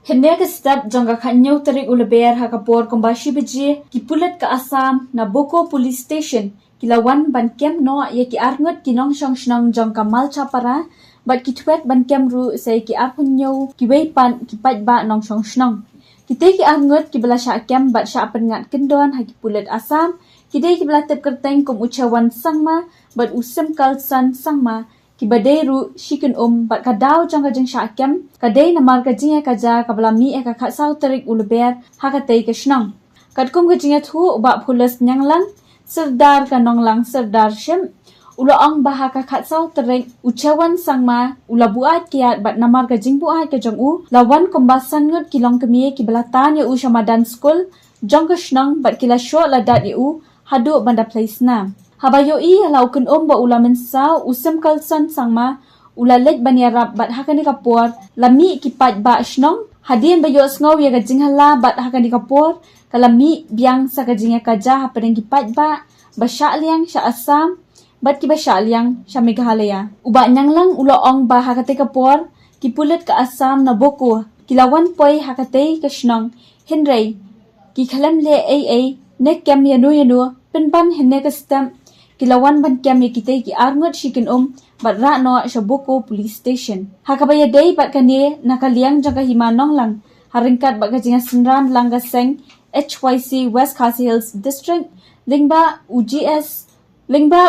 Hendak step jangka kanyau tarik uleber hakapor kombashi beji kipulat ke Assam na Boko Police Station kilawan ban kem no ye ki arngot kinong shong shnong jangka malcha para bat kitwet ban kem ru sai ki arpunyau ki weipan ki pat ba nong shong shnong kite ki arngot ki bela sha kem bat sha pengat kendon ha kipulat Assam kide ki bela tep kerteng kum ucawan sangma bat usem kalsan sangma ki badai ru shikin bat kadau jangka jeng sha kem kadai namar ka jinga kaja kabla mi ka khatsau tarik uleber hakatai ka shnong katkum ka jinga thu ba pulas nyanglang serdar ka nonglang serdar shem ula ong bah ka khatsau tarik ucawan sangma ula buat kiat bat namar ka jing buat ka jong u lawan kombasan ngut kilong kemi ki belatan ya u shamadan school jangka shnong bat kila sho ladat ya u hadu banda place na Habayo lau kun ba ula mensau usem kalsan sangma ula lek banyarap bat hakani kapor lami kipat ba shnong hadien bayo sngow ya gajinghala bat hakani kapor kalami biang sa gajinga kaja hapadeng kipat ba basha liang sha Assam bat ki basha liang sha Meghalaya uba nyanglang ula ong ba hakate kapor kipulet ka Assam na Boko kilawan poi hakate ka shnong henrei ki khalam le ai ne kem yanu penban henne ka stamp kilawan ban kem ye kite ki arngot shikin bat ra no sha Boko Police Station hakabaya dei bat kane nakaliang jaga himanong lang haringkat bat kajinga sinran langga seng HYC West Khasi Hills District lingba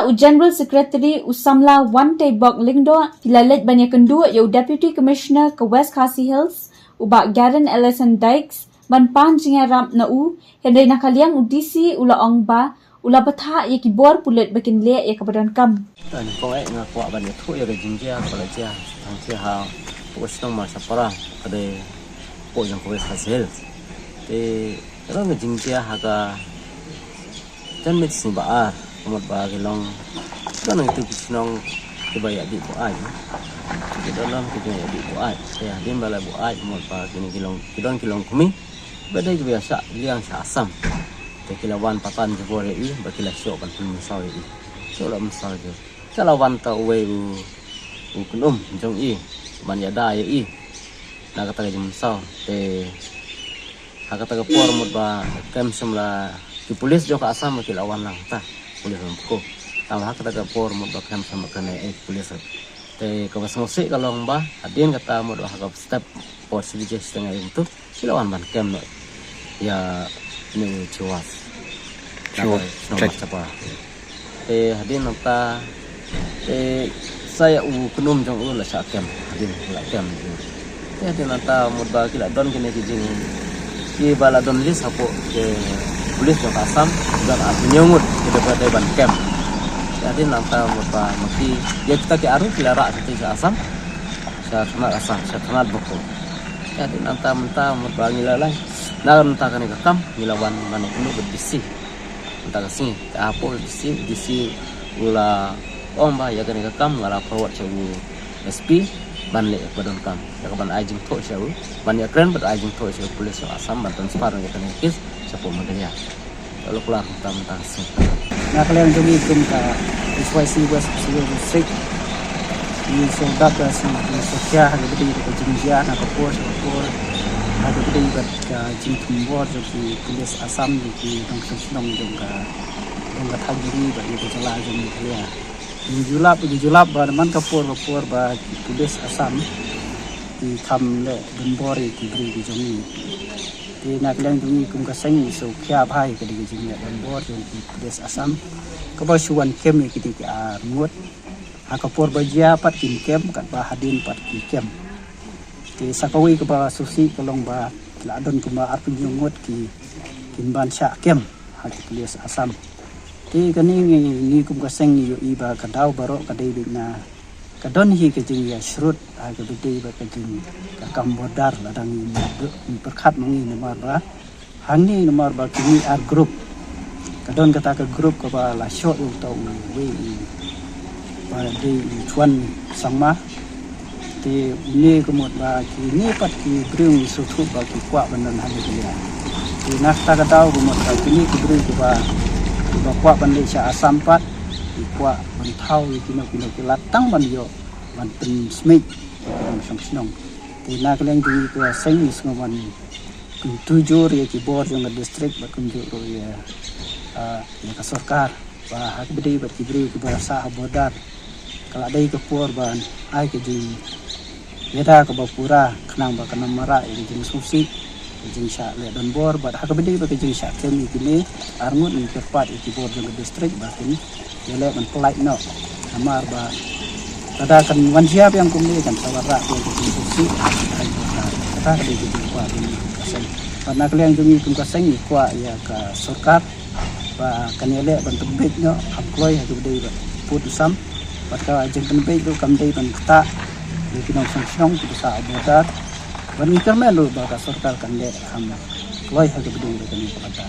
u General Secretary usamla one tay bok lingdo kilalet banya kendu yo Deputy Commissioner ke West Khasi Hills uba Garen Ellison Dykes ban pan jinga ram na u hendai nakaliang u DC ula ong ba ula batha ye ki bor pulet bakin le ye kabadan kam tan ko ai na ko ban ye thu ye jingjia ko la chia thang chia ha ko stong ma sapara ade ko yang ko khasel te rong jingjia ha ka tan mit sin ba a ko ba ke long kan itu snong ke ba ya di ko ai ke dalam ke ya di ko ai ya dim bala bo ai mo ba kini kilong kumi badai biasa liang sa Assam kilawan papan jebore i bakila show ban pun saw i so la masaw je kilawan ta we u kunum jong i man ya da i na kata jum saw te hakata ka por mot ba kem semla ki polis jo ka Assam kilawan lang ta polis ko ta hakata ka por mot ba kem sama kana polis te ka basmosi kalong ba adin kata mot ba ka step por sibije setengah itu kilawan ban kem no ya ni cuas cek apa hadin nota saya kunum jong la sakem hadin la kem hadin nota mudba kila don kene kijing ki bala don lis apo ke polis jong Assam dan nyungut ke depan ban kem hadin nota mudba maki ya kita ke aru kila ra ke Assam sa kenal Boko hadin nota menta mudba ngilalai na nota kan kam ngilawan mana ini berdisi entah kasih apa disi ula omba ya kan kam ngala forward cewu SP ban le badon kam ya ban ajing to cewu ban ya kren bad ajing to cewu polis Assam ban transfer ya kan kis sapo maganya kalau kelar tentang sih na kalian jumi kum ka SYC West District ni soldat ka si sokya ha gede ko jinja na ko por ada gede ka jintum bor jo ki polis Assam ki dong song dong ka thagiri ba ko chala jom ni ya julap ba man ka por ba ki polis Assam ki kam le bori ki bri ki jom ni ti na klang jumi kum ka seng so kya bhai ka di jing ya bor jo ki polis Assam ka ba suwan kem ki ti a ngot ha ka por ba ja pat kin kem ka ba hadin pat ki kem ti sakawi ke ba susi kolong ba ladon kuma arpun nyungot ki kimban sha kem ha ki polis Assam ti kani ni kum ka seng ni yo iba ka daw baro ka dei na ka don hi ke jing ya shrut ha ka dei ba ka jing ka kam bodar ladang ni perkhat mangi nomor ba hangni nomor ba ki ar group ka don kata ka group ka ba la shot u tau we ba dei chuan sangma ti ni ko mot ba ki ni pat ki brung su thu ba ki kwa banan ha ni ya ti nak ta ka daw ko mot ka ni ki brung ko ba kwa ban le cha Assam pat ki kwa ban thau ki no ki latang ban yo ban tin smith sam snong Thì na kalian tu itu seng is ngawan tujuh ya ki bor yang district ba kunju ya ka sarkar ba hak bedi ba kibri ki bahasa bodar kalau ada ke por ban ai ke ji beda ke bapura kenang ba kanam mara yang jing susi jing sha le dan bor ba hak bedi ba ke jing sha kemi kini arngut ni tepat ki bor yang district ba kini ya le man polite no amar ba ada kan wan siap yang kumni kan sawara yang jing susi kata ke di kuat ini kaseng karena kalian jumi kum kaseng kuat ya ka sarkar ba kanele ban tebik no aploi ha gede ba put sam pada ajeng tebik tu kam dei ban kata di kinong song tu sa abodar ban ikan melu ba ka sarkar kan le ham kloi ha gede ba kan kata